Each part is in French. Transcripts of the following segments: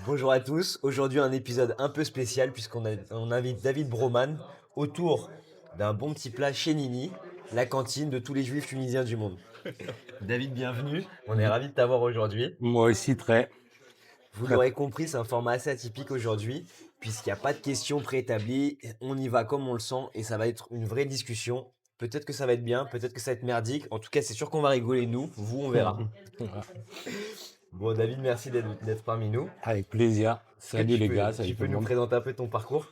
Bonjour à tous. Aujourd'hui, un épisode un peu spécial puisqu'on invite David Broman autour d'un bon petit plat chez Nini, la cantine de tous les juifs tunisiens du monde. David, bienvenue. On est ravis de t'avoir aujourd'hui. Moi aussi, très. Vous l'aurez compris, c'est un format assez atypique aujourd'hui puisqu'il n'y a pas de questions préétablies. On y va comme on le sent et ça va être une vraie discussion. Peut-être que ça va être bien, peut-être que ça va être merdique. En tout cas, c'est sûr qu'on va rigoler nous. Vous, on verra. Bon, David, merci d'être parmi nous. Avec plaisir. Est-ce que Salut les gars, tu salut tout peux le nous monde. présenter un peu ton parcours?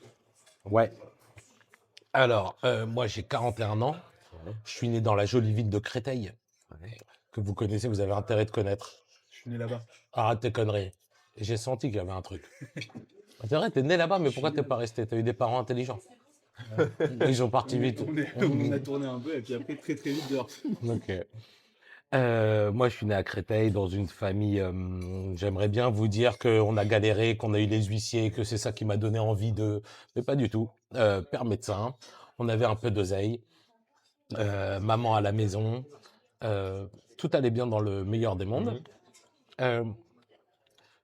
Ouais. Alors, moi j'ai 41 ans. Ouais. Je suis né dans la jolie ville de Créteil, Ouais. que vous connaissez, vous avez intérêt de connaître. Je suis né là-bas. Arrête tes conneries. J'ai senti qu'il y avait un truc. C'est vrai, t'es né là-bas, mais pourquoi t'es pas resté? T'as eu des parents intelligents. Ils sont partis vite. On a tourné un peu et puis après très très vite dehors. Ok. Moi, je suis né à Créteil dans une famille. J'aimerais bien vous dire qu'on a galéré, qu'on a eu les huissiers, que c'est ça qui m'a donné envie de. Mais pas du tout. Père médecin, on avait un peu d'oseille, maman à la maison, tout allait bien dans le meilleur des mondes. Mhm. Euh,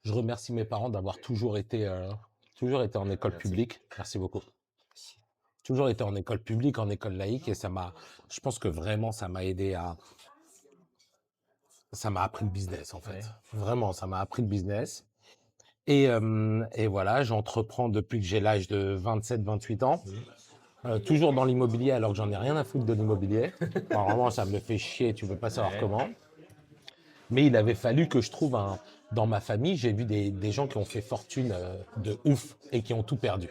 je remercie mes parents d'avoir toujours été en école Merci. publique. Merci beaucoup. Toujours été en école publique, en école laïque, et je pense que vraiment, ça m'a appris le business en fait. Ouais. Vraiment, ça m'a appris le business. Et voilà, j'entreprends depuis que j'ai l'âge de 27-28 ans. Toujours dans l'immobilier alors que j'en ai rien à foutre de l'immobilier. Enfin, vraiment, ça me fait chier, tu peux pas savoir Ouais. comment. Mais il avait fallu que je trouve Dans ma famille, j'ai vu des gens qui ont fait fortune de ouf et qui ont tout perdu.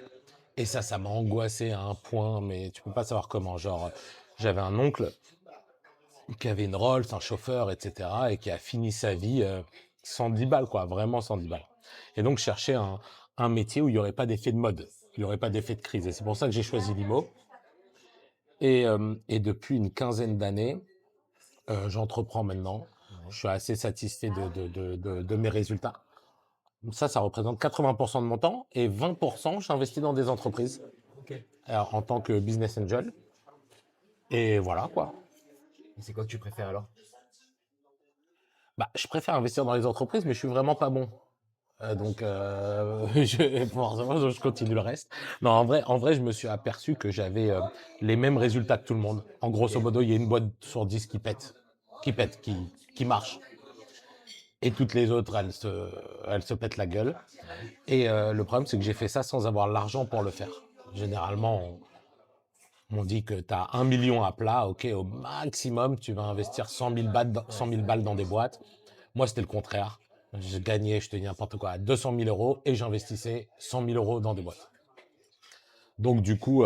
Et ça m'a angoissé à un point, mais tu peux pas savoir comment. Genre, j'avais un oncle qui avait une Rolls, un chauffeur, etc., et qui a fini sa vie 110 balles, quoi, vraiment 110 balles. Et donc, je cherchais un métier où il n'y aurait pas d'effet de mode, il n'y aurait pas d'effet de crise. Et c'est pour ça que j'ai choisi l'IMO. Et depuis une quinzaine d'années, j'entreprends maintenant. Ouais. Je suis assez satisfait de mes résultats. Ça représente 80% de mon temps et 20%, j'investis dans des entreprises Ok. en tant que business angel. Et voilà, quoi. Et c'est quoi que tu préfères alors? Bah, je préfère investir dans les entreprises, mais je suis vraiment pas bon. Donc, forcément, je continue le reste. Non, en vrai, je me suis aperçu que j'avais les mêmes résultats que tout le monde. En grosso Ok. modo, il y a une boîte sur 10 qui marche. Et toutes les autres, elles se pètent la gueule. Ouais. Et le problème, c'est que j'ai fait ça sans avoir l'argent pour le faire. Généralement, on dit que tu as 1 million à plat, ok, au maximum, tu vas investir 100 000 balles dans des boîtes. Moi, c'était le contraire. Je gagnais, je te dis n'importe quoi, 200 000 euros et j'investissais 100 000 euros dans des boîtes. Donc, du coup,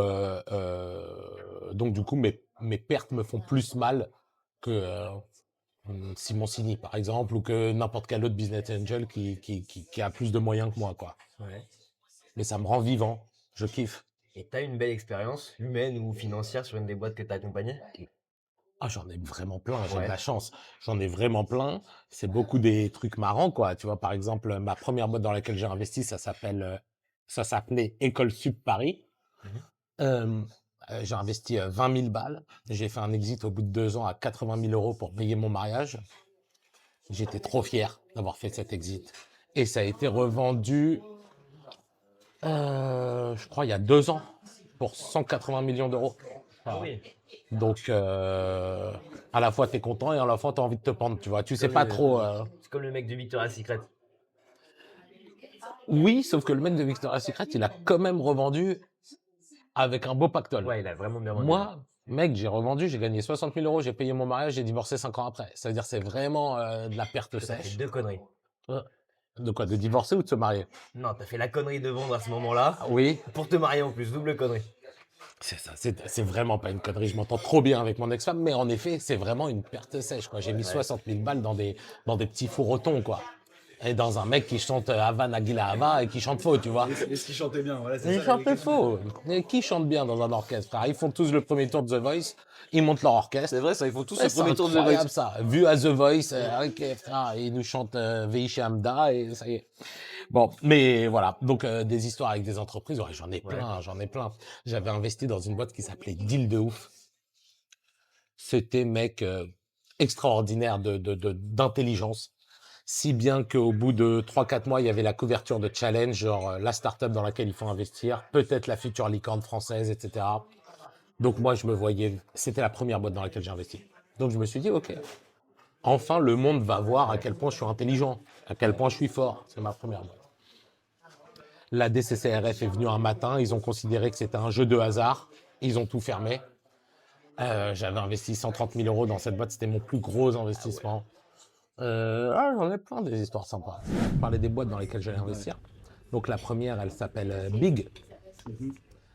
mes pertes me font plus mal que Simon Sini, par exemple, ou que n'importe quel autre business angel qui a plus de moyens que moi, quoi. Ouais. Mais ça me rend vivant. Je kiffe. Et t'as une belle expérience humaine ou financière sur une des boîtes que t'as accompagnées? Ah, j'en ai vraiment plein, j'ai de Ouais. la chance. J'en ai vraiment plein. C'est beaucoup des trucs marrants, quoi. Tu vois, par exemple, ma première boîte dans laquelle j'ai investi, ça s'appelait École Sup Paris. Mhm. Euh, j'ai investi 20 000 balles. J'ai fait un exit au bout de 2 ans à 80 000 euros pour payer mon mariage. J'étais trop fier d'avoir fait cet exit. Et ça a été revendu, je crois, il y a 2 ans pour 180 millions d'euros. Ah Voilà. oui. Donc, à la fois, tu es content et à la fois, tu as envie de te pendre, tu vois. Tu sais pas trop. C'est comme le mec de Victoria's Secret. Oui, sauf que le mec de Victoria's Secret, il a quand même revendu avec un beau pactole. Ouais, il a vraiment bien vendu. Moi, mec, j'ai revendu, j'ai gagné 60 000 euros, j'ai payé mon mariage, j'ai divorcé 5 ans après. Ça veut dire c'est vraiment de la perte Toi, t'as fait sèche. deux conneries. De quoi? De divorcer ou de se marier? Non, t'as fait la connerie de vendre à ce moment-là Ah oui, pour te marier en plus, double connerie. c'est ça. C'est vraiment pas une connerie. Je m'entends trop bien avec mon ex-femme, mais en effet, c'est vraiment une perte sèche, quoi. J'ai mis Ouais. 60 000 balles dans des petits fours au thon, quoi. Et dans un mec qui chante Ava Nagila Ava et qui chante faux, tu vois. Est-ce qu'il chantait bien? Voilà, c'est Ils ça la chantent vraie faux. Et qui chante bien dans un orchestre, frère? Ils font tous le premier tour de The Voice, ils montent leur orchestre. vrai, ça, ils font tous Ouais, c'est incroyable ça. Vu à The Voice, ok, frère, ils nous chantent Veïché Hamda et ça y est. Bon, mais voilà. Donc des histoires avec des entreprises, ouais, j'en ai Ouais. plein, j'en ai plein. J'avais investi dans une boîte qui s'appelait Deal de ouf. C'était mec extraordinaire d'intelligence. Si bien qu'au bout de 3-4 mois, il y avait la couverture de Challenge, genre la startup dans laquelle il faut investir, peut-être la future licorne française, etc. Donc moi, je me voyais, c'était la première boîte dans laquelle j'ai investi. Donc je me suis dit, ok, enfin le monde va voir à quel point je suis intelligent, à quel point je suis fort. C'est ma première boîte. La DCCRF est venue un matin, ils ont considéré que c'était un jeu de hasard, ils ont tout fermé. J'avais investi 130 000 euros dans cette boîte, c'était mon plus gros investissement. J'en ai plein des histoires sympas. Je parlais des boîtes dans lesquelles j'allais investir. Donc la première, elle s'appelle Big.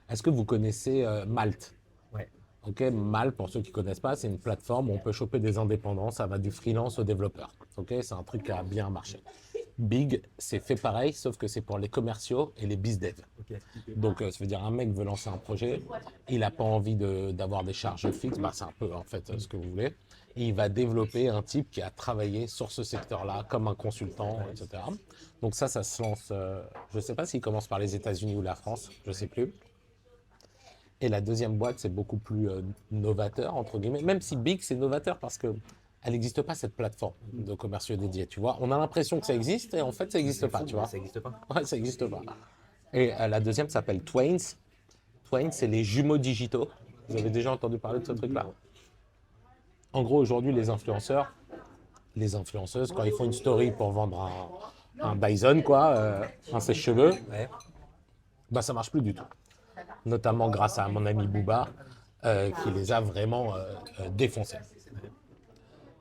Est-ce que vous connaissez Malte? Ouais. Ok, Malte, pour ceux qui ne connaissent pas, c'est une plateforme où on peut choper des indépendants, ça va du freelance au développeur. Ok, c'est un truc qui a bien marché. Big, c'est fait pareil, sauf que c'est pour les commerciaux et les bizdev. Ok. Donc, ça veut dire un mec veut lancer un projet, il n'a pas envie d'avoir des charges fixes, bah, c'est un peu en fait ce que vous voulez. Et il va développer un type qui a travaillé sur ce secteur-là comme un consultant, etc. Donc ça se lance, je ne sais pas s'il commence par les États-Unis ou la France, je ne sais plus. Et la deuxième boîte, c'est beaucoup plus novateur, entre guillemets, même si Big, c'est novateur parce que elle n'existe pas, cette plateforme de commerciaux dédiés, tu vois. On a l'impression que ça existe et en fait, ça n'existe pas, tu vois. Ça n'existe pas. Ouais, ça n'existe pas. Et la deuxième s'appelle Twains. Twains, c'est les jumeaux digitaux. Vous avez déjà entendu parler de ce truc-là? En gros, aujourd'hui, les influenceurs, les influenceuses, quand ils font une story pour vendre un Dyson, quoi, un sèche-cheveux, Ouais. bah, ça marche plus du tout. Notamment grâce à mon ami Booba, qui les a vraiment défoncés.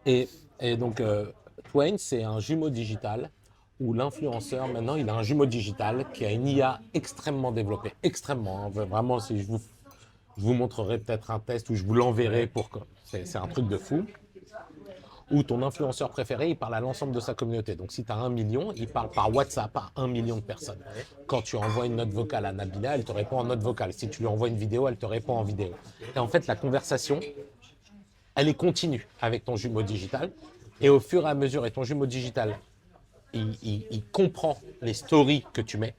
Et donc, Twain, c'est un jumeau digital où l'influenceur, maintenant, il a un jumeau digital qui a une IA extrêmement développée. Extrêmement. Hein. Vraiment, si je vous montrerai peut-être un test où je vous l'enverrai pour que. C'est un truc de fou. Où ton influenceur préféré, il parle à l'ensemble de sa communauté. Donc, si tu as 1 million, il parle par WhatsApp à 1 million de personnes. Quand tu envoies une note vocale à Nabila, elle te répond en note vocale. Si tu lui envoies une vidéo, elle te répond en vidéo. Et en fait, la conversation, elle est continue avec ton jumeau digital. Et au fur et à mesure, et ton jumeau digital, il comprend les stories que tu mets,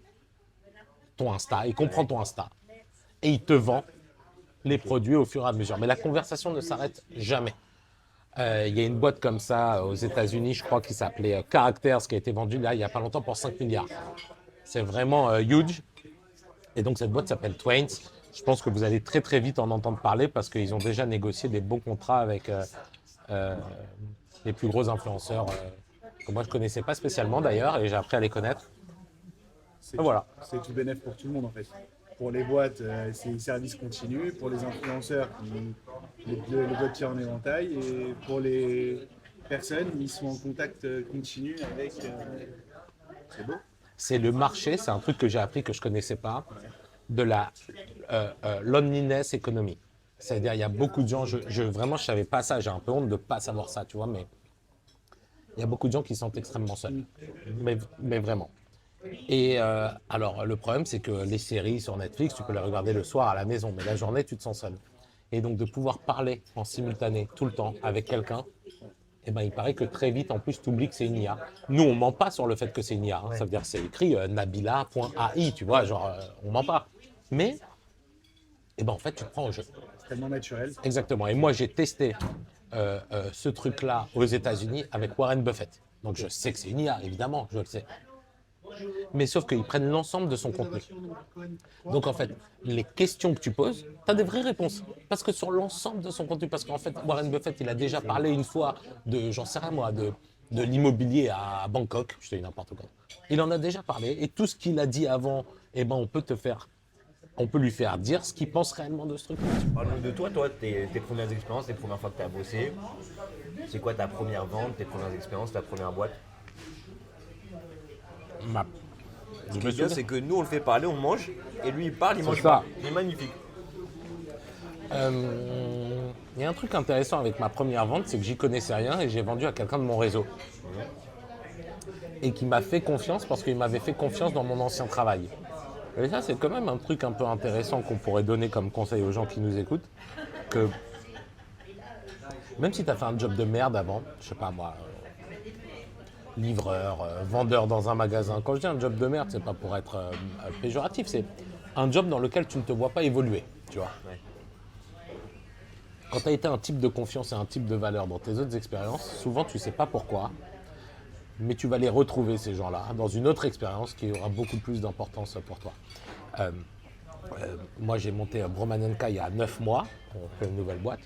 ton Insta, il comprend ton Insta. Et il te vend les produits au fur et à mesure. Mais la conversation ne s'arrête jamais. Il y a une boîte comme ça aux États-Unis, je crois, qui s'appelait Characters, qui a été vendue là il n'y a pas longtemps pour 5 milliards. C'est vraiment huge. Et donc cette boîte s'appelle Twains. Je pense que vous allez très très vite en entendre parler parce qu'ils ont déjà négocié des bons contrats avec les plus gros influenceurs que moi je ne connaissais pas spécialement d'ailleurs et j'ai appris à les connaître. Voilà. C'est tout bénéf pour tout le monde en fait. Pour les boîtes, c'est service continu. Pour les influenceurs, les boîtes tirent en éventail. Et pour les personnes, ils sont en contact continu avec. C'est beau. C'est le marché, c'est un truc que j'ai appris que je ne connaissais pas, de la loneliness economy. C'est-à-dire, il y a beaucoup de gens, vraiment, je ne savais pas ça, j'ai un peu honte de ne pas savoir ça, tu vois, mais il y a beaucoup de gens qui sont extrêmement seuls. Mais vraiment. Et alors, le problème, c'est que les séries sur Netflix, tu peux les regarder le soir à la maison, mais la journée, tu te sens seul. Et donc, de pouvoir parler en simultané, tout le temps, avec quelqu'un, eh ben, il paraît que très vite, en plus, tu oublies que c'est une IA. Nous, on ment pas sur le fait que c'est une IA. Hein. Ouais. Ça veut dire que c'est écrit nabila.ai, tu vois, genre, on ment pas. Mais, eh ben, en fait, tu te prends au jeu. C'est tellement naturel. Exactement. Et moi, j'ai testé ce truc-là aux États-Unis avec Warren Buffett. Donc, je sais que c'est une IA, évidemment, je le sais. Mais sauf qu'ils prennent l'ensemble de son contenu. Donc en fait, les questions que tu poses, tu as des vraies réponses. Parce que sur l'ensemble de son contenu, parce qu'en fait, Warren Buffett, il a déjà parlé une fois de, j'en sais rien moi, de l'immobilier à Bangkok, je te dis n'importe quoi. Il en a déjà parlé, et tout ce qu'il a dit avant, eh ben, on peut lui faire dire ce qu'il pense réellement de ce truc. Parle-nous de toi, tes premières expériences, les premières fois que tu as bossé. C'est quoi ta première vente, tes premières expériences, ta première boîte? Ce qui est bien, c'est que nous, on le fait parler, on mange, et lui, il parle, il mange pas. Il est magnifique. Il y a un truc intéressant avec ma première vente, c'est que j'y connaissais rien et j'ai vendu à quelqu'un de mon réseau. Et qui m'a fait confiance parce qu'il m'avait fait confiance dans mon ancien travail. Et ça, c'est quand même un truc un peu intéressant qu'on pourrait donner comme conseil aux gens qui nous écoutent. Que même si tu as fait un job de merde avant, je sais pas moi, livreur, vendeur dans un magasin. Quand je dis un job de merde, c'est pas pour être péjoratif, c'est un job dans lequel tu ne te vois pas évoluer, tu vois. Ouais. Quand tu as été un type de confiance et un type de valeur dans tes autres expériences, souvent tu sais pas pourquoi, Mais tu vas les retrouver, ces gens-là, dans une autre expérience qui aura beaucoup plus d'importance pour toi. Euh, Moi, j'ai monté Broman & K il y a 9 mois, on fait une nouvelle boîte,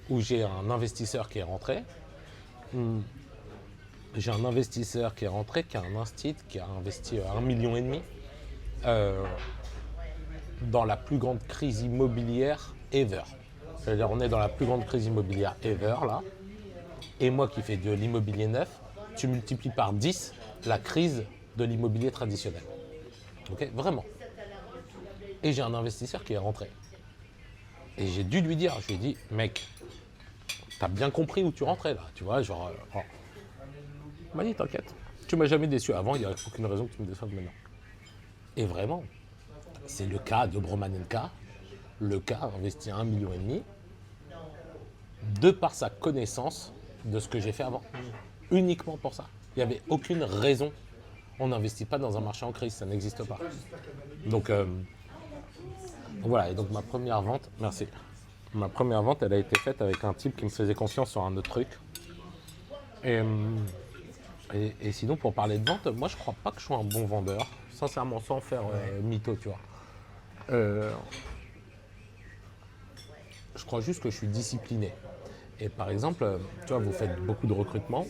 où j'ai un investisseur qui est rentré. J'ai un investisseur qui est rentré, qui a un instit, qui a investi 1,5 million dans la plus grande crise immobilière ever. C'est-à-dire, on est dans la plus grande crise immobilière ever, là. Et moi qui fais de l'immobilier neuf, tu multiplies par 10 la crise de l'immobilier traditionnel. Ok, vraiment. Et j'ai un investisseur qui est rentré. Et j'ai dû lui dire, je lui ai dit, mec, t'as bien compris où tu rentrais là, tu vois, genre... oh. Il m'a dit, t'inquiète, tu m'as jamais déçu avant, il n'y a aucune raison que tu me déçoives maintenant. Et vraiment, c'est le cas de Broman & K, le cas investi 1,5 million, de par sa connaissance de ce que j'ai fait avant. Uniquement pour ça. Il n'y avait aucune raison. On n'investit pas dans un marché en crise, ça n'existe pas. Donc voilà, et donc ma première vente, merci. Ma première vente, elle a été faite avec un type qui me faisait confiance sur un autre truc. Et sinon, pour parler de vente, moi je crois pas que je sois un bon vendeur, sincèrement, sans faire mytho, tu vois. Je crois juste que je suis discipliné. Et par exemple, tu vois, vous faites beaucoup de recrutement.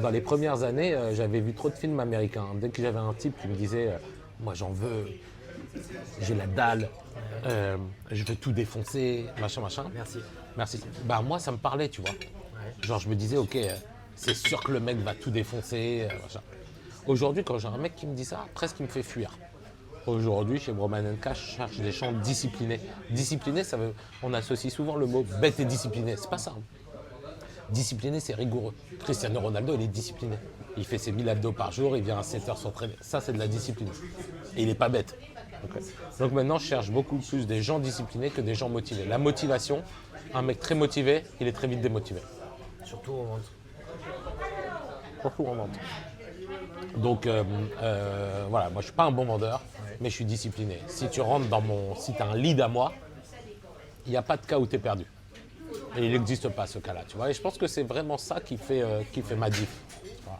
Dans les premières années, j'avais vu trop de films américains. Dès que j'avais un type qui me disait moi j'en veux, j'ai la dalle, je veux tout défoncer, machin. Merci. Bah moi ça me parlait, tu vois. Genre je me disais ok, c'est sûr que le mec va tout défoncer, machin. Aujourd'hui, quand j'ai un mec qui me dit ça, presque il me fait fuir. Aujourd'hui, chez Broman & K, je cherche des gens disciplinés. Discipliné, ça veut, on associe souvent le mot bête et discipliné. C'est pas ça. Discipliné, c'est rigoureux. Cristiano Ronaldo, il est discipliné. Il fait ses 1000 abdos par jour, il vient à 7 heures s'entraîner. Ça, c'est de la discipline. Et il n'est pas bête. Okay. Donc maintenant, je cherche beaucoup plus des gens disciplinés que des gens motivés. La motivation, un mec très motivé, il est très vite démotivé. Surtout en vente. Surtout en vente. Donc voilà, moi je suis pas un bon vendeur, mais je suis discipliné. Si tu rentres si tu as un lead à moi, il n'y a pas de cas où tu es perdu. Et il n'existe pas ce cas-là, tu vois. Et je pense que c'est vraiment ça qui fait ma diff. Voilà.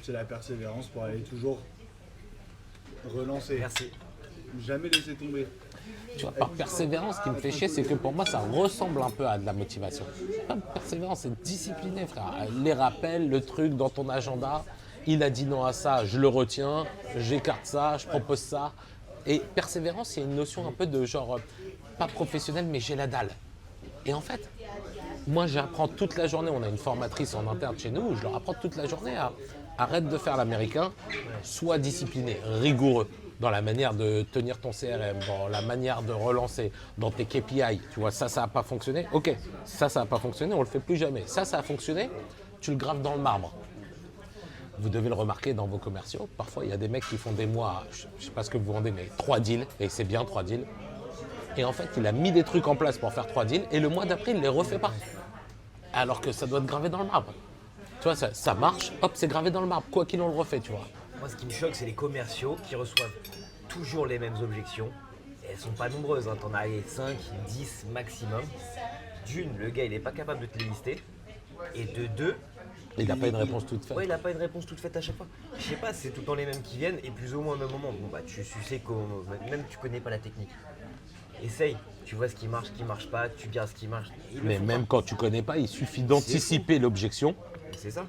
C'est la persévérance pour aller toujours relancer. Merci. Jamais laisser tomber. Tu vois, par persévérance, ce qui me fait chier, c'est que pour moi, ça ressemble un peu à de la motivation. Pas persévérance, c'est discipliné, frère. Les rappels, le truc dans ton agenda, il a dit non à ça, je le retiens, j'écarte ça, je propose ça. Et persévérance, il y a une notion un peu de genre, pas professionnel, mais j'ai la dalle. Et en fait, moi, j'apprends toute la journée, on a une formatrice en interne chez nous, je leur apprends toute la journée à arrête de faire l'américain, sois discipliné, rigoureux dans la manière de tenir ton CRM, dans la manière de relancer, dans tes KPI. Tu vois, ça n'a pas fonctionné. Ok, ça n'a pas fonctionné, on ne le fait plus jamais. Ça a fonctionné, tu le graves dans le marbre. Vous devez le remarquer dans vos commerciaux. Parfois, il y a des mecs qui font des mois, je ne sais pas ce que vous vendez, mais 3 deals, et c'est bien 3 deals. Et en fait, il a mis des trucs en place pour faire 3 deals, et le mois d'après, il ne les refait pas. Alors que ça doit être gravé dans le marbre. Tu vois, ça marche, hop, c'est gravé dans le marbre, quoi qu'il en le refait, tu vois. Moi, ce qui me choque, c'est les commerciaux qui reçoivent toujours les mêmes objections. Et elles sont pas nombreuses, hein. T'en as 5, 10 maximum. D'une, le gars, il n'est pas capable de te les lister. Et de deux, il n'a pas une réponse toute faite. Ouais, il n'a pas une réponse toute faite à chaque fois. Je sais pas, c'est tout le temps les mêmes qui viennent et plus ou moins au même moment. Bon, bah, tu sais comment, même tu connais pas la technique. Essaye, tu vois ce qui marche pas, tu gardes ce qui marche. Mais même quand tu connais pas, il suffit d'anticiper l'objection. C'est ça.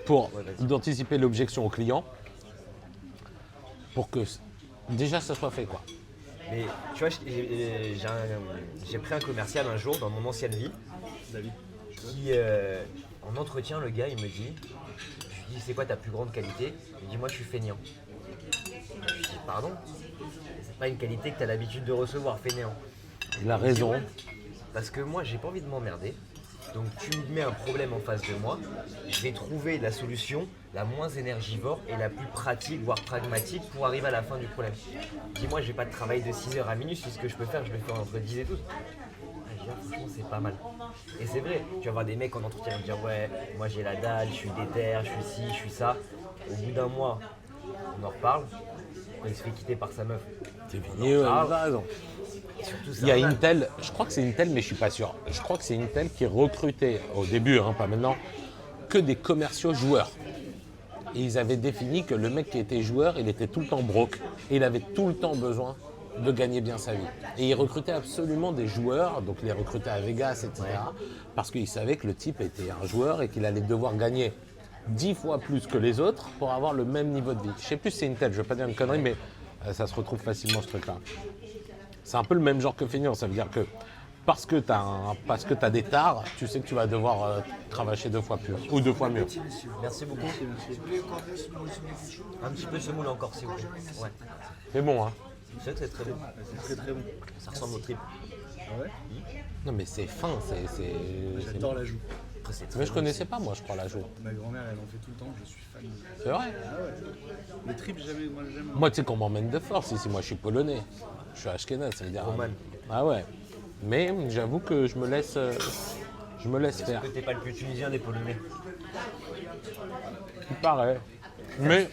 Pour d'anticiper l'objection au client pour que déjà ça soit fait, quoi. Mais tu vois, j'ai pris un commercial un jour dans mon ancienne vie, David, qui en entretien, le gars il me dit, je lui dis c'est quoi ta plus grande qualité? Il me dit moi je suis feignant. Je lui dis pardon, c'est pas une qualité que tu as l'habitude de recevoir, fainéant. Il a raison. Ouais, parce que moi j'ai pas envie de m'emmerder. Donc tu me mets un problème en face de moi, je vais trouver la solution la moins énergivore et la plus pratique, voire pragmatique pour arriver à la fin du problème. Dis-moi, je vais pas de travail de 6h à minuit, si ce que je peux faire, je vais faire entre 10 et 12. Franchement, c'est pas mal. Et c'est vrai, tu vas voir des mecs en entretien me dire ouais, moi j'ai la dalle, je suis déter, je suis ci, je suis ça. Au bout d'un mois, on en reparle, quand il se fait quitter par sa meuf. C'est fini, il a raison. Surtout, il y a Intel, je crois que c'est Intel, mais je suis pas sûr. Je crois que c'est Intel qui recrutait au début, hein, pas maintenant, que des commerciaux joueurs. Et ils avaient défini que le mec qui était joueur, il était tout le temps broke. Et il avait tout le temps besoin de gagner bien sa vie. Et ils recrutaient absolument des joueurs, donc ils les recrutaient à Vegas, etc. Parce qu'ils savaient que le type était un joueur et qu'il allait devoir gagner 10 fois plus que les autres pour avoir le même niveau de vie. Je sais plus si c'est une telle, je ne veux pas dire une connerie, mais ça se retrouve facilement ce truc-là. C'est un peu le même genre que feignant, ça veut dire que parce que tu as des tares, tu sais que tu vas devoir cravacher 2 fois plus ou 2 fois mieux. Merci beaucoup. Un petit peu de semoule encore, s'il vous plaît. Ouais. C'est bon, hein. C'est très très bon. C'est très très bon. Ça ressemble au trip. Ah ouais? Non mais c'est fin, c'est... J'adore la joue. Après, c'est très Mais je bon connaissais aussi. pas moi, je crois, la joue. Ma grand-mère, elle en fait tout le temps, je suis fan. C'est vrai. Ah ouais. Les tripes, jamais, moi jamais. Moi, tu sais qu'on m'emmène de force ici. Moi, je suis polonais. Je suis ashkénaze, ça veut dire... Roman. Ah ouais. Mais j'avoue que je me laisse faire. Que t'es pas le plus tunisien des Polonais. Il paraît. Mais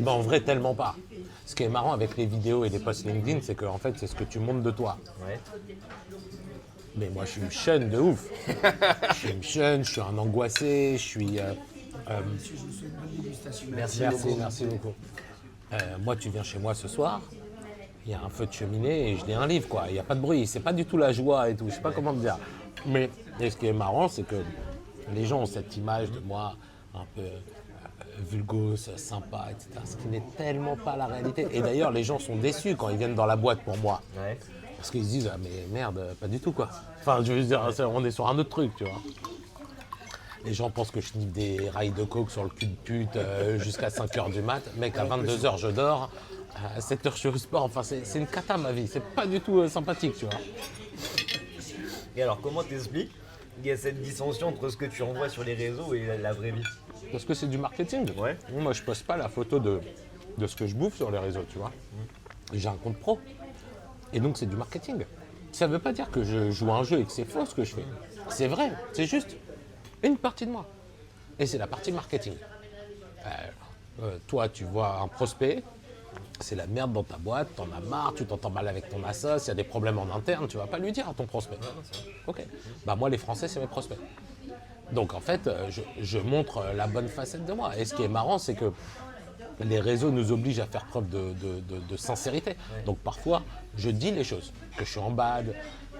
en vrai, tellement pas. Ce qui est marrant avec les vidéos et les posts LinkedIn, c'est que en fait, c'est ce que tu montres de toi. Ouais. Mais moi, je suis une chaîne de ouf. Je suis une chaîne, je suis un angoissé, je suis... Merci Merci, beaucoup. merci beaucoup. Moi, tu viens chez moi ce soir, il y a un feu de cheminée et je lis un livre, quoi. Il n'y a pas de bruit, c'est pas du tout la joie et tout, je sais pas comment te dire. Mais et ce qui est marrant, c'est que les gens ont cette image de moi un peu vulgose, sympa, etc. Ce qui n'est tellement pas la réalité. Et d'ailleurs, les gens sont déçus quand ils viennent dans la boîte pour moi. Ouais. Parce qu'ils se disent, ah mais merde, pas du tout, quoi. Enfin, je veux dire, on est sur un autre truc, tu vois. Les gens pensent que je sniffe des rails de coke sur le cul de pute jusqu'à 5h du mat. Mec, à 22h, je dors. À 7h, je suis au sport. Enfin, c'est une cata, ma vie. C'est pas du tout sympathique, tu vois. Et alors, comment t'expliques qu'il y a cette dissension entre ce que tu envoies sur les réseaux et la vraie vie? Parce que c'est du marketing. Ouais. Moi, je poste pas la photo de ce que je bouffe sur les réseaux, tu vois. J'ai un compte pro. Et donc, c'est du marketing. Ça veut pas dire que je joue à un jeu et que c'est faux ce que je fais. C'est vrai. C'est juste une partie de moi. Et c'est la partie marketing. Toi, tu vois un prospect, c'est la merde dans ta boîte, t'en as marre, tu t'entends mal avec ton assoce, il y a des problèmes en interne, tu vas pas lui dire à ton prospect. Ok. Bah moi, les Français, c'est mes prospects. Donc en fait, je montre la bonne facette de moi. Et ce qui est marrant, c'est que les réseaux nous obligent à faire preuve de sincérité. Donc parfois, je dis les choses, que je suis en bad,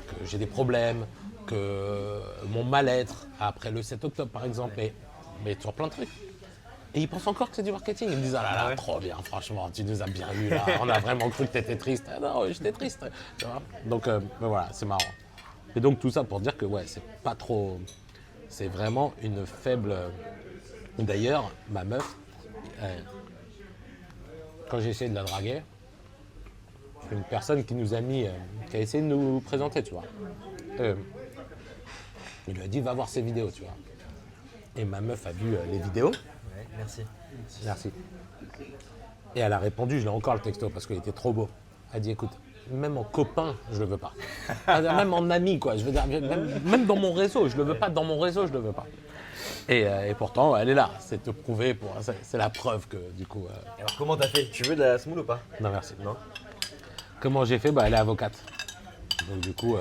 que j'ai des problèmes, que mon mal-être après le 7 octobre par exemple, mais sur plein de trucs. Et ils pensent encore que c'est du marketing. Ils me disent, ah là là, trop bien, franchement, tu nous as bien eu là, on a vraiment cru que tu étais triste. Ah non, j'étais triste. Tu vois, donc ben voilà, c'est marrant. Et donc tout ça pour dire que ouais, c'est pas trop... C'est vraiment une faible... D'ailleurs, ma meuf, quand j'ai essayé de la draguer, c'est une personne qui nous a mis, qui a essayé de nous présenter, tu vois. Il lui a dit, va voir ses vidéos, tu vois. Et ma meuf a vu les vidéos. Ouais, merci. Merci. Et elle a répondu, je l'ai encore le texto, parce qu'il était trop beau. Elle a dit, écoute, même en copain, je le veux pas. Même en ami, quoi. Je veux dire, même dans mon réseau, je le veux pas. Dans mon réseau, je le veux pas. Et pourtant, elle est là. C'est te prouver, c'est la preuve que, du coup... Alors, comment t'as fait? Tu veux de la semoule ou pas? Non, merci. Non. Comment j'ai fait? Bah, elle est avocate. Donc du coup,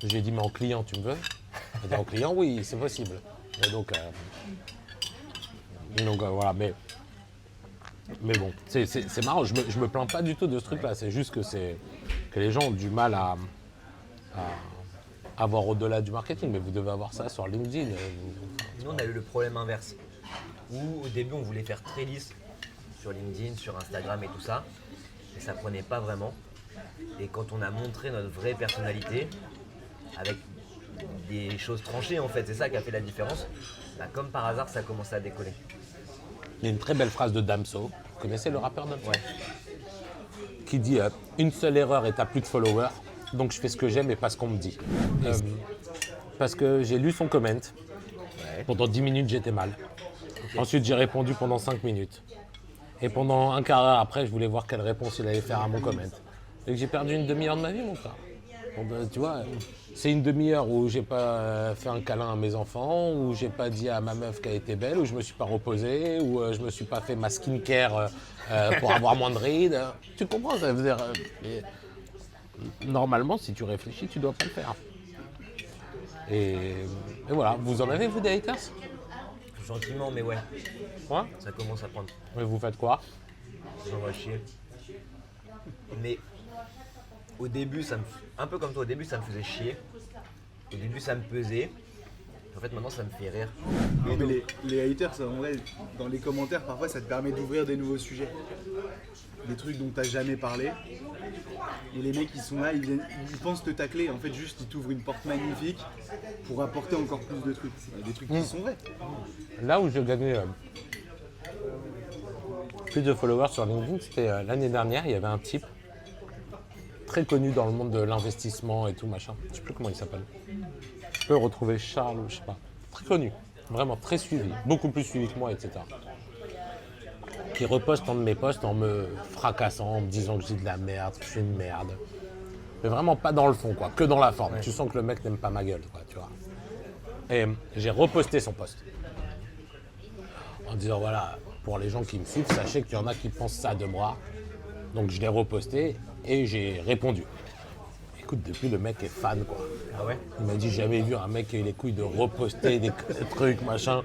j'ai dit, mais en client, tu me veux? Elle a dit, en client, oui, c'est possible. Et donc voilà, mais bon, c'est marrant, je me plains pas du tout de ce truc-là, c'est juste que les gens ont du mal à avoir au-delà du marketing, mais vous devez avoir ça sur LinkedIn. Nous, on a eu le problème inverse, où au début, on voulait faire très lisse sur LinkedIn, sur Instagram et tout ça, et ça prenait pas vraiment. Et quand on a montré notre vraie personnalité, avec des choses tranchées en fait, c'est ça qui a fait la différence, bah, comme par hasard, ça a commencé à décoller. Il y a une très belle phrase de Damso, vous connaissez le rappeur Damso? Ouais. Qui dit une seule erreur et t'as plus de followers, donc je fais ce que j'aime et pas ce qu'on me dit. Parce que j'ai lu son comment, pendant 10 minutes j'étais mal. Okay. Ensuite j'ai répondu pendant 5 minutes. Et pendant un quart d'heure après, je voulais voir quelle réponse il allait faire à mon comment. Et que j'ai perdu une demi-heure de ma vie, mon frère. Donc, tu vois, c'est une demi-heure où j'ai pas fait un câlin à mes enfants, où j'ai pas dit à ma meuf qu'elle était belle, où je me suis pas reposé, où je me suis pas fait ma skincare pour avoir moins de rides. Tu comprends, ça veut dire... normalement, si tu réfléchis, tu dois pas le faire. Et voilà, vous en avez vous des haters? Gentiment, mais ouais, Ouais. ça commence à prendre. Mais vous faites quoi? J'envoie chier. Mais au début, un peu comme toi, au début, ça me faisait chier. Au début, ça me pesait. En fait, maintenant, ça me fait rire. Non, mais les haters, en vrai, dans les commentaires, parfois, ça te permet d'ouvrir des nouveaux sujets. Des trucs dont tu n'as jamais parlé. Et les mecs, ils sont là, ils pensent te tacler. En fait, juste, ils t'ouvrent une porte magnifique pour apporter encore plus de trucs. Des trucs qui sont vrais. Là où je gagnais plus de followers sur LinkedIn, c'était l'année dernière, il y avait un type très connu dans le monde de l'investissement et tout machin. Je sais plus comment il s'appelle. Je peux retrouver Charles ou je sais pas. Très connu, vraiment très suivi, beaucoup plus suivi que moi, etc. Qui reposte un de mes posts en me fracassant, en me disant que je dis de la merde, que je suis une merde. Mais vraiment pas dans le fond, quoi, que dans la forme. Ouais. Tu sens que le mec n'aime pas ma gueule, quoi, tu vois. Et j'ai reposté son post. En disant, voilà, pour les gens qui me suivent, sachez qu'il y en a qui pensent ça de moi. Donc je l'ai reposté et j'ai répondu. Écoute, depuis, le mec est fan, quoi. Ah ouais? Il m'a dit, j'ai jamais vu un mec qui a eu les couilles de reposter des trucs, machin.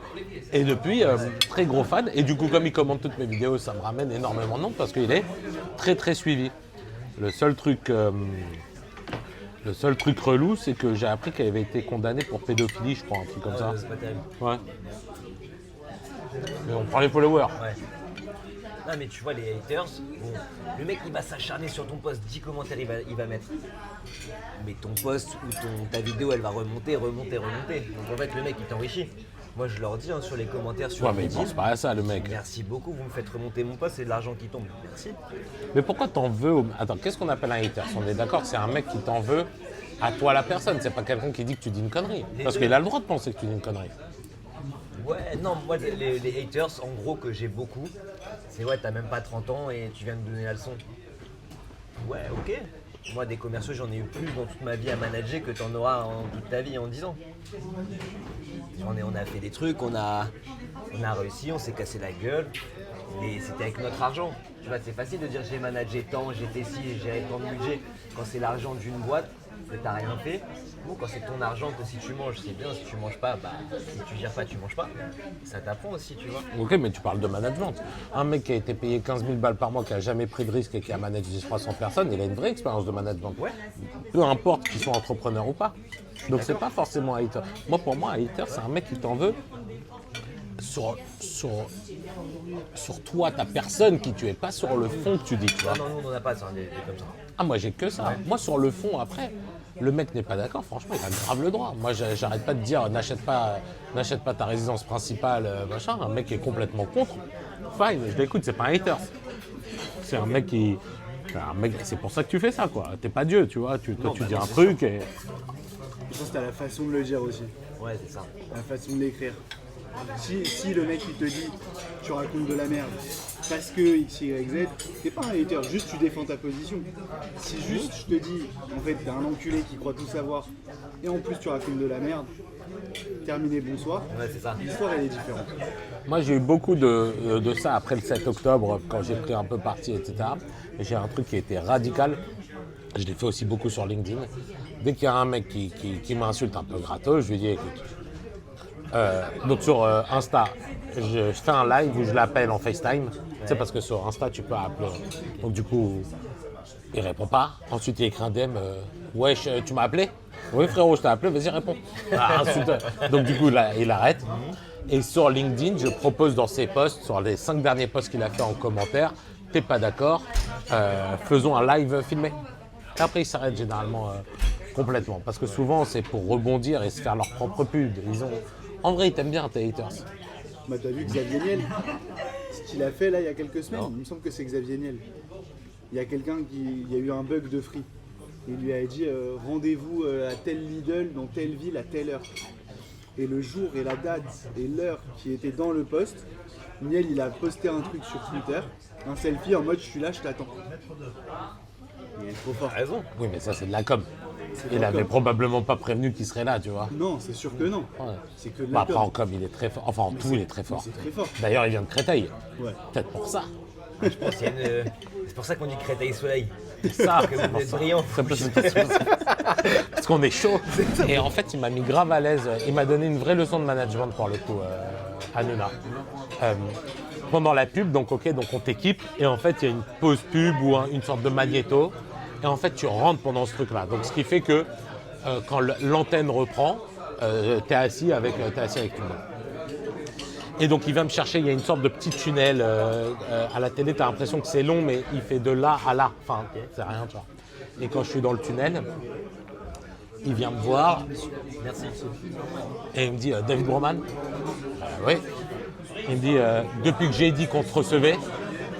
Et depuis, très gros fan. Et du coup, comme il commente toutes mes vidéos, ça me ramène énormément de nom parce qu'il est très, très suivi. Le seul truc relou, c'est que j'ai appris qu'elle avait été condamnée pour pédophilie, je crois, un truc comme ça. C'est pas terrible. Ouais. Mais on prend les followers. Ouais. Non mais tu vois les haters, bon, le mec il va s'acharner sur ton post, 10 commentaires il va mettre. Mais ton post ou ta vidéo elle va remonter. Donc en fait le mec il t'enrichit. Moi je leur dis sur les commentaires sur Ouais, mais il LinkedIn, pense pas à ça, le mec. merci beaucoup, vous me faites remonter mon post, c'est de l'argent qui tombe. Merci. Mais pourquoi t'en veux Attends, qu'est-ce qu'on appelle un hater? On est d'accord que c'est un mec qui t'en veut à toi la personne, c'est pas quelqu'un qui dit que tu dis une connerie. Parce qu'il a le droit de penser que tu dis une connerie. Ouais, non, moi les haters en gros que j'ai beaucoup, c'est ouais, t'as même pas 30 ans et tu viens de donner la leçon. Ouais, ok. Moi des commerciaux j'en ai eu plus dans toute ma vie à manager que t'en auras en toute ta vie en 10 ans. On a fait des trucs, on a réussi, on s'est cassé la gueule, mais c'était avec notre argent. Tu vois, c'est facile de dire j'ai managé tant, j'ai fait ci, j'ai géré tant de budget. Quand c'est l'argent d'une boîte, que t'as rien fait. Bon, quand c'est ton argent, que si tu manges, c'est bien, si tu manges pas, bah si tu gères pas, tu manges pas. Ça t'apprend aussi, tu vois. Ok, mais tu parles de management. Un mec qui a été payé 15 000 balles par mois, qui a jamais pris de risque et qui a managé 300 personnes, il a une vraie expérience de management. Ouais. Peu importe qu'il soit entrepreneur ou pas. Donc c'est pas forcément un hater. Moi, pour moi, un hater, c'est un mec qui t'en veut sur toi, ta personne qui tu es, pas sur le fond que tu dis. Tu vois. Non, on n'en a pas ça, des comme ça. Ah, moi j'ai que ça. Ouais. Moi sur le fond, après, le mec n'est pas d'accord, franchement, il a grave le droit. Moi j'arrête pas de dire n'achète pas ta résidence principale, machin. Un mec qui est complètement contre, fine, je l'écoute, c'est pas un hater. C'est un mec qui. C'est pour ça que tu fais ça, quoi. T'es pas Dieu, tu vois. Tu dis un truc et. Je pense que t'as la façon de le dire aussi. Ouais, c'est ça. La façon de l'écrire. Si le mec il te dit tu racontes de la merde parce que X, Y, Z, t'es pas un hater, juste tu défends ta position. Si juste je te dis en fait t'es un enculé qui croit tout savoir et en plus tu racontes de la merde, terminé, bonsoir, Ouais, c'est ça. l'histoire elle est différente. Moi j'ai eu beaucoup de ça après le 7 octobre quand j'ai pris un peu parti, etc. Et j'ai un truc qui était radical. Je l'ai fait aussi beaucoup sur LinkedIn. Dès qu'il y a un mec qui m'insulte un peu gratos, je lui dis écoute. Donc sur Insta, je fais un live où je l'appelle en FaceTime. Tu sais, parce que sur Insta, tu peux appeler. Donc du coup, il répond pas. Ensuite, il écrit un DM. Wesh, tu m'as appelé? Oui frérot, je t'ai appelé, vas-y réponds. Ah, donc du coup, là, il arrête. Et sur LinkedIn, je propose dans ses posts, sur les 5 derniers posts qu'il a fait en commentaire, t'es pas d'accord, faisons un live filmé. Et après, ils s'arrêtent généralement complètement. Parce que souvent, c'est pour rebondir et se faire leur propre pub. En vrai, ils t'aiment bien, tes haters. Bah, t'as vu Xavier Niel, ce qu'il a fait là il y a quelques semaines, il me semble que c'est Xavier Niel. Il y a quelqu'un il y a eu un bug de free. Il lui a dit rendez-vous à tel Lidl dans telle ville à telle heure. Et le jour et la date et l'heure qui était dans le post, Niel il a posté un truc sur Twitter, un selfie en mode je suis là, je t'attends. Il est trop fort. Raison. Oui, mais ça, c'est de la com. C'est Il de la avait com. probablement pas prévenu qu'il serait là, tu vois. Non, c'est sûr que non. Ouais. C'est que de Bah, la après, com. en com, il est très fort. Enfin, en tout, il est très fort. C'est très fort. D'ailleurs, il vient de Créteil. Ouais. Peut-être pour ça. Je pense qu'il y a c'est pour ça qu'on dit Créteil Soleil. Ça, Que vous êtes brillant. parce qu'on est chaud. Et en fait, il m'a mis grave à l'aise. Il m'a donné une vraie leçon de management pour le coup, Hanouna. Pendant la pub, donc on t'équipe et en fait, il y a une pause pub ou une sorte de magnéto. Et en fait, tu rentres pendant ce truc-là. Donc, ce qui fait que quand l'antenne reprend, t'es assis avec tout le monde. Et donc, il va me chercher. Il y a une sorte de petit tunnel à la télé. Tu as l'impression que c'est long, mais il fait de là à là. Enfin, c'est rien, tu vois. Et quand je suis dans le tunnel, il vient me voir. Merci. Et il me dit David Broman. Oui. Il me dit depuis que j'ai dit qu'on te recevait,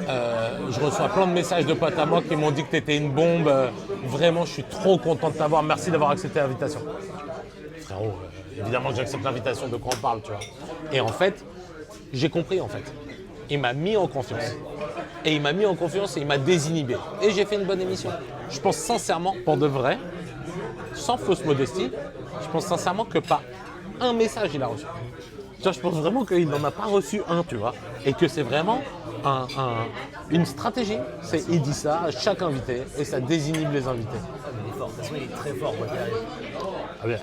je reçois plein de messages de potes à moi qui m'ont dit que tu étais une bombe. Vraiment, je suis trop content de t'avoir. Merci d'avoir accepté l'invitation. Frérot, évidemment que j'accepte l'invitation, de quoi on parle, tu vois. Et en fait, j'ai compris en fait. Il m'a mis en confiance. Et il m'a mis en confiance et il m'a désinhibé. Et j'ai fait une bonne émission. Je pense sincèrement, pour de vrai, sans fausse modestie, je pense sincèrement que pas un message il a reçu. Tu vois, je pense vraiment qu'il n'en a pas reçu un, tu vois. Et que c'est vraiment une stratégie. Il dit ça à chaque invité et ça désinhibe les invités. Ah, mais il est fort. De toute façon, il est très fort, quoi qu'il arrive. Ah bien,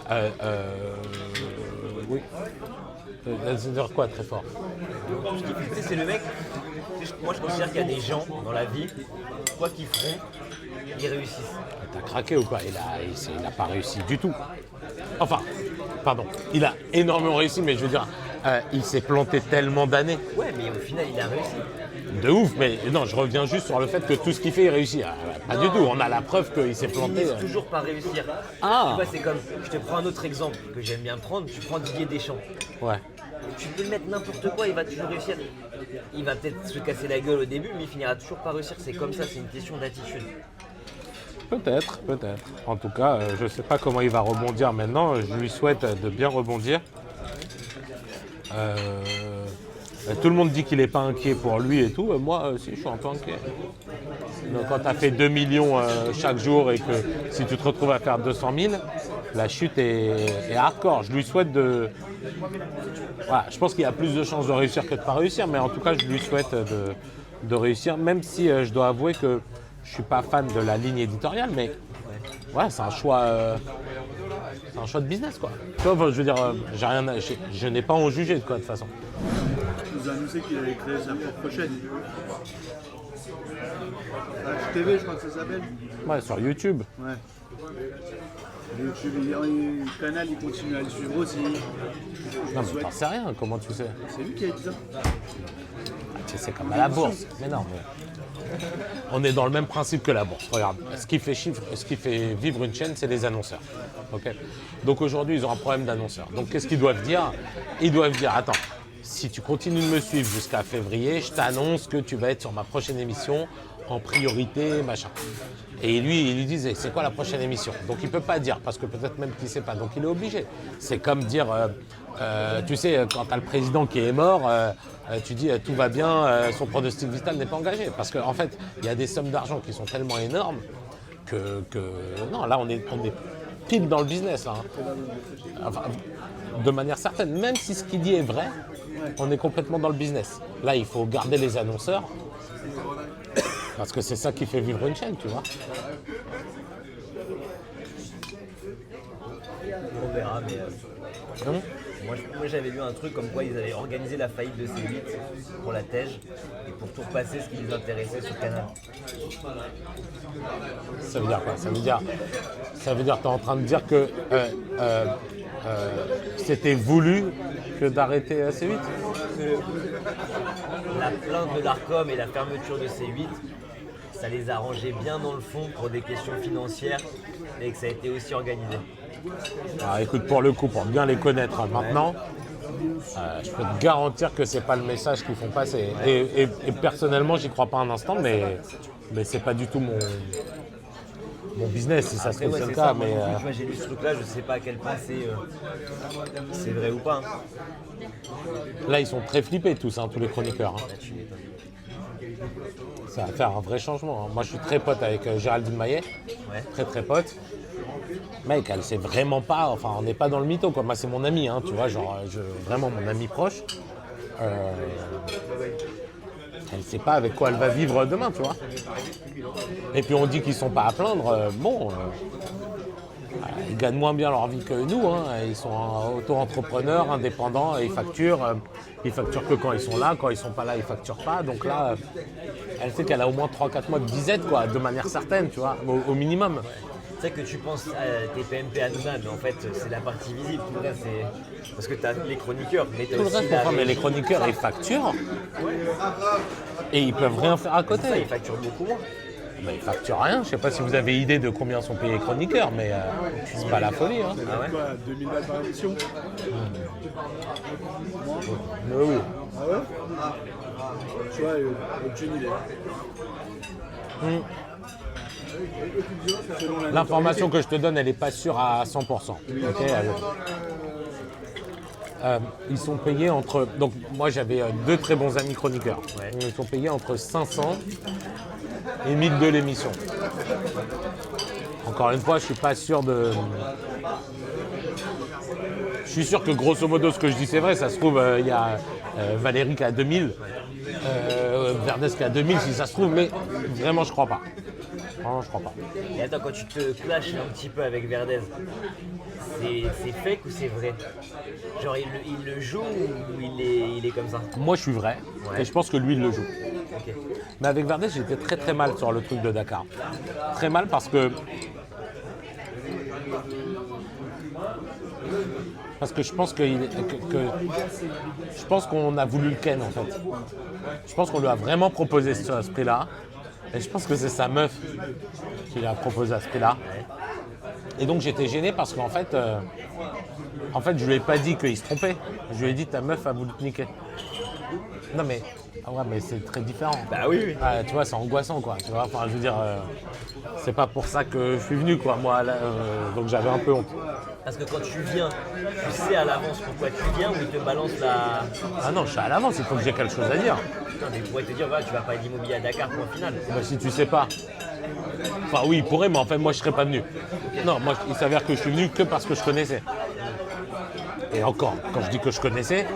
oui. C'est-à-dire quoi, très fort? Tu sais, c'est le mec. Moi, je considère qu'il y a des gens dans la vie, quoi qu'ils feront, ils réussissent. T'as craqué ou pas? Il a pas réussi du tout. Enfin, pardon, il a énormément réussi, mais je veux dire, il s'est planté tellement d'années. Ouais, mais au final, il a réussi. De ouf, mais non, je reviens juste sur le fait que tout ce qu'il fait, il réussit. Pas du tout, on a la preuve qu'il s'est Ils planté. finissent toujours par réussir. Ah. Tu vois, c'est comme, je te prends un autre exemple que j'aime bien prendre, tu prends Didier Deschamps. Ouais. Tu peux le mettre n'importe quoi, il va toujours réussir. Il va peut-être se casser la gueule au début, mais il finira toujours par réussir. C'est comme ça, c'est une question d'attitude. Peut-être. En tout cas, je ne sais pas comment il va rebondir maintenant. Je lui souhaite de bien rebondir. Tout le monde dit qu'il n'est pas inquiet pour lui et tout. Moi, si, je suis un peu inquiet. Donc, quand tu as fait 2 millions chaque jour et que si tu te retrouves à faire 200 000, la chute est hardcore. Je lui souhaite de... Voilà, je pense qu'il y a plus de chances de réussir que de ne pas réussir, mais en tout cas, je lui souhaite de réussir, même si je dois avouer que je ne suis pas fan de la ligne éditoriale, mais ouais, c'est un choix de business, quoi. Tu vois, je veux dire, je n'ai pas à en juger, quoi, de toute façon. Il nous a annoncé qu'il allait créer sa propre chaîne. HTV, je crois que ça s'appelle. Ouais, sur YouTube. Ouais. YouTube, le canal, il continue à le suivre aussi. Non, mais t'en sais rien, comment tu sais? C'est lui qui a dit ça. C'est comme à la bourse. Mais non, mais on est dans le même principe que la bourse. Regarde, ce qui fait vivre une chaîne, c'est les annonceurs. Okay. Donc aujourd'hui, ils ont un problème d'annonceurs. Donc qu'est-ce qu'ils doivent dire? Ils doivent dire, attends, si tu continues de me suivre jusqu'à février, je t'annonce que tu vas être sur ma prochaine émission en priorité, machin. Et lui, il lui disait, c'est quoi la prochaine émission? Donc il ne peut pas dire, parce que peut-être même qu'il ne sait pas. Donc il est obligé. C'est comme dire, tu sais, quand tu as le président qui est mort, tu dis tout va bien, son pronostic vital n'est pas engagé. Parce qu'en fait, il y a des sommes d'argent qui sont tellement énormes que non, là on est pile dans le business. Là, hein. Enfin, de manière certaine, même si ce qu'il dit est vrai, on est complètement dans le business. Là, il faut garder les annonceurs. Parce que c'est ça qui fait vivre une chaîne, tu vois. On verra, mais moi j'avais lu un truc comme quoi ils avaient organisé la faillite de C8 pour la TEJ et pour tout repasser ce qui les intéressait sur Canal. Ça veut dire quoi? Ça veut dire que tu es en train de dire que c'était voulu que d'arrêter C8? La plainte de l'Arcom et la fermeture de C8, ça les a arrangés bien dans le fond pour des questions financières et que ça a été aussi organisé. Alors écoute, pour le coup, pour bien les connaître maintenant, je peux te garantir que c'est pas le message qu'ils font passer. Et personnellement, j'y crois pas un instant, mais c'est pas du tout mon business, si ça se trouve, c'est le cas. Moi, tu vois, j'ai lu ce truc-là, je sais pas à quel point c'est vrai ou pas. Là, ils sont très flippés tous, hein, tous les chroniqueurs. Hein. Ça va faire un vrai changement. Hein. Moi, je suis très pote avec Géraldine Maillet, très très pote. Mec, elle sait vraiment pas, enfin, on n'est pas dans le mytho, quoi. Moi, c'est mon ami, hein, tu vois, genre, vraiment mon ami proche. elle ne sait pas avec quoi elle va vivre demain, tu vois. Et puis on dit qu'ils sont pas à plaindre. Ils gagnent moins bien leur vie que nous. Hein. Ils sont auto-entrepreneurs, indépendants, et ils facturent. Ils facturent que quand ils sont là. Quand ils sont pas là, ils facturent pas. Donc là, elle sait qu'elle a au moins 3-4 mois de disette, quoi, de manière certaine, tu vois, au minimum. Tu sais que tu penses à tes PMP à Nouna, mais en fait, c'est la partie visible. Tout le reste, c'est. Parce que tu as les chroniqueurs, mais tu as Tout le aussi reste, la pourquoi mais les régie. chroniqueurs, ils facturent. Et ils peuvent rien faire à côté. Ça, ils facturent beaucoup moins. Ben, ils facturent rien. Je sais pas si vous avez idée de combien sont payés les chroniqueurs, mais c'est pas la folie. Hein. Ah ouais? Quoi, 2000 balles par émission? Mais oui. Ah ouais? Tu vois, aucune idée. Selon la L'information que je te donne, elle n'est pas sûre à 100%. Ok, ils sont payés entre... Donc moi j'avais deux très bons amis chroniqueurs. Ouais. Ils sont payés entre 500 et 1002 l'émission. Encore une fois, je suis pas sûr de... Je suis sûr que grosso modo ce que je dis c'est vrai. Ça se trouve, il y a Valérie qui a 2000, Verdès qui a 2000 si ça se trouve, mais vraiment je crois pas. Vraiment, je crois pas. Et attends, quand tu te clashes un petit peu avec Verdez, c'est fake ou c'est vrai? Genre, il le joue ou il est comme ça? Moi je suis vrai Ouais. et je pense que lui il le joue. Ok. Mais avec Verdès, j'étais très très mal sur le truc de Dakar. Très mal parce que je pense je pense qu'on a voulu le ken en fait. Je pense qu'on lui a vraiment proposé ce prix-là. Et je pense que c'est sa meuf qui lui a proposé à ce prix-là. Et donc j'étais gêné parce qu'en fait, je lui ai pas dit qu'il se trompait. Je lui ai dit ta meuf a voulu te niquer. Non mais, ah ouais, mais c'est très différent. Bah oui, oui. Ouais, tu vois, c'est angoissant quoi. Tu vois, enfin, je veux dire, c'est pas pour ça que je suis venu quoi. Moi, là, donc j'avais un peu honte. Parce que quand tu viens, tu sais à l'avance pourquoi tu viens ou il te balance la. Ah non, je suis à l'avance. Il faut que j'ai quelque chose à dire. Non, mais il pourrait te dire, voilà, tu vas pas d'immobilier à Dakar, point final. Bah, si tu sais pas. Enfin oui, il pourrait, mais en fait moi je serais pas venu. Non, moi il s'avère que je suis venu que parce que je connaissais. Et encore, quand je dis que je connaissais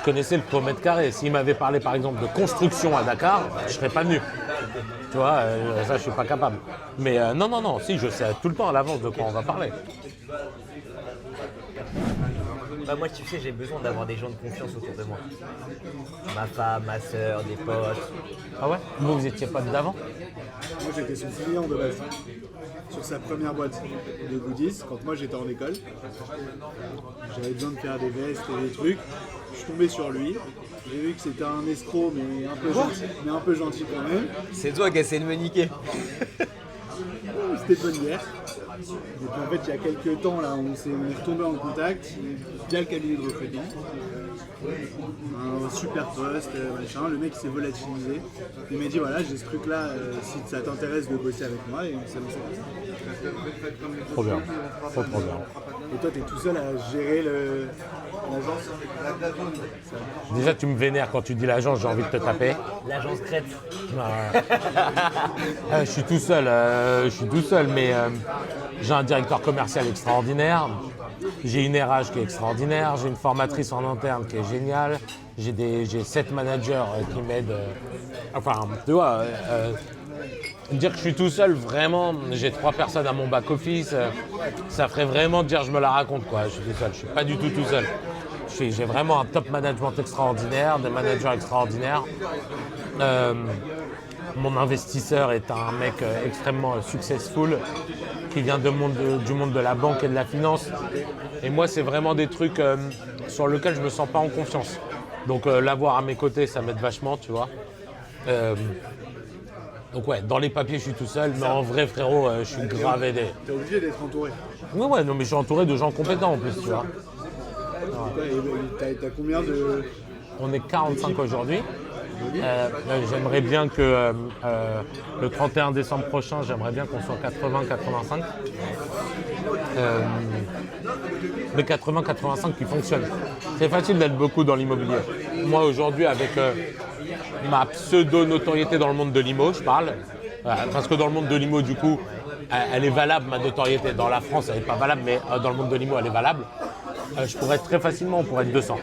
le pot mètre carré. S'il m'avait parlé par exemple de construction à Dakar, je serais pas venu. Tu vois, ça je suis pas capable. Mais non, si je sais tout le temps à l'avance de quoi on va parler. Bah moi, tu sais, j'ai besoin d'avoir des gens de confiance autour de moi. Ma femme, ma soeur, des potes. Ah ouais? Vous étiez pas d'avant? Moi j'étais son client de base, sur sa première boîte de goodies, quand moi j'étais en école. J'avais besoin de faire des vestes et des trucs. Je suis tombé sur lui. J'ai vu que c'était un escroc, mais un peu gentil quand même. C'est toi qui essayé de me niquer. C'était de bonne guerre. Et puis en fait, il y a quelques temps, là, on est retombé en contact via le cabinet de recrutement. Un super poste, machin. Le mec il s'est volatilisé. Il m'a dit voilà, j'ai ce truc-là, si ça t'intéresse de bosser avec moi, et on s'est lancé comme ça. Trop bien. Trop bien. Et toi, t'es tout seul à gérer l'agence? Déjà tu me vénères quand tu dis l'agence, j'ai envie de te taper. L'agence Crête. Je suis tout seul, mais j'ai un directeur commercial extraordinaire, j'ai une RH qui est extraordinaire, j'ai une formatrice en interne qui est géniale, j'ai 7 managers qui m'aident. Enfin, tu vois, dire que je suis tout seul, vraiment, j'ai 3 personnes à mon back-office, ça ferait vraiment dire je me la raconte, quoi. Je suis tout seul, je suis pas du tout seul. J'ai vraiment un top management extraordinaire, des managers extraordinaires. Mon investisseur est un mec extrêmement successful qui vient du monde de la banque et de la finance. Et moi, c'est vraiment des trucs sur lesquels je me sens pas en confiance. Donc l'avoir à mes côtés, ça m'aide vachement, tu vois. Donc ouais, dans les papiers, je suis tout seul, mais en vrai, frérot, je suis grave aidé. T'es obligé d'être entouré. Ouais, non, mais je suis entouré de gens compétents en plus, tu vois. T'as combien de... On est 45 aujourd'hui. J'aimerais bien que le 31 décembre prochain, j'aimerais bien qu'on soit 80-85. Mais 80-85 qui fonctionnent. C'est facile d'être beaucoup dans l'immobilier. Moi aujourd'hui, avec ma pseudo-notoriété dans le monde de l'IMO, je parle. Parce que dans le monde de l'IMO, du coup, elle est valable, ma notoriété. Dans la France, elle n'est pas valable, mais dans le monde de l'IMO, elle est valable. Je pourrais être très facilement, on pourrait être 200.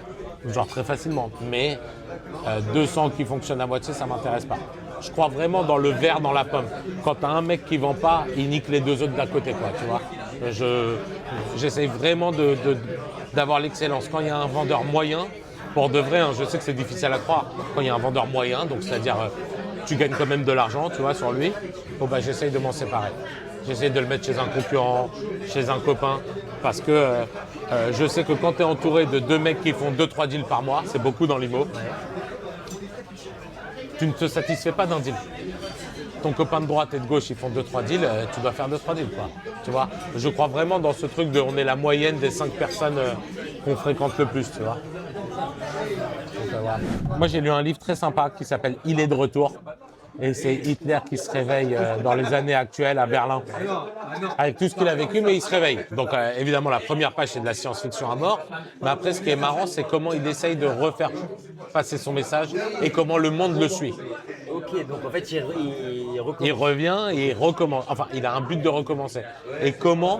Genre très facilement. Mais 200 qui fonctionnent à moitié, ça m'intéresse pas. Je crois vraiment dans le verre dans la pomme. Quand tu as un mec qui vend pas, il nique les deux autres d'à côté, quoi, tu vois. J'essaie vraiment d'avoir l'excellence. Quand il y a un vendeur moyen, pour de vrai, hein, je sais que c'est difficile à croire, quand il y a un vendeur moyen, donc c'est-à-dire tu gagnes quand même de l'argent, tu vois, sur lui, bon, bah, j'essaye de m'en séparer. J'essaie de le mettre chez un concurrent, chez un copain, parce que je sais que quand tu es entouré de 2 mecs qui font 2-3 deals par mois, c'est beaucoup dans l'IMO, tu ne te satisfais pas d'un deal. Ton copain de droite et de gauche, ils font 2-3 deals, tu dois faire 2-3 deals, quoi. Tu vois, je crois vraiment dans ce truc de on est la moyenne des 5 personnes qu'on fréquente le plus, tu vois. Donc, voilà. Moi, j'ai lu un livre très sympa qui s'appelle « Il est de retour ». Et c'est Hitler qui se réveille dans les années actuelles à Berlin, avec tout ce qu'il a vécu, mais il se réveille. Donc évidemment, la première page, c'est de la science-fiction à mort. Mais après, ce qui est marrant, c'est comment il essaye de refaire passer son message et comment le monde le suit. Ok, donc en fait, il recommence. Il revient et il recommence. Enfin, il a un but de recommencer. Et comment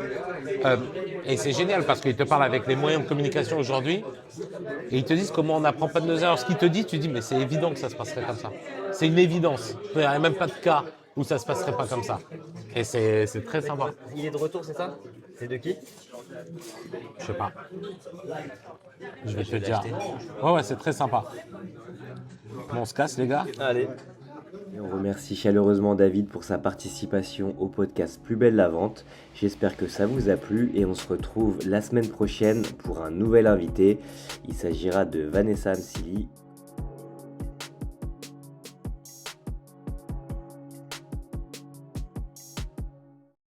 et c'est génial parce qu'il te parle avec les moyens de communication aujourd'hui et ils te disent comment on n'apprend pas de nos erreurs. Ce qu'il te dit, tu dis, mais c'est évident que ça se passerait comme ça. C'est une évidence. Il n'y a même pas de cas où ça se passerait pas comme ça. Et c'est très sympa. Il est de retour, c'est ça? C'est de qui? Je sais pas. Je vais te vais dire. l'acheter. Ouais, c'est très sympa. Bon, on se casse, les gars. Allez. Et on remercie chaleureusement David pour sa participation au podcast Plus belle la vente. J'espère que ça vous a plu et on se retrouve la semaine prochaine pour un nouvel invité. Il s'agira de Vanessa Amsili.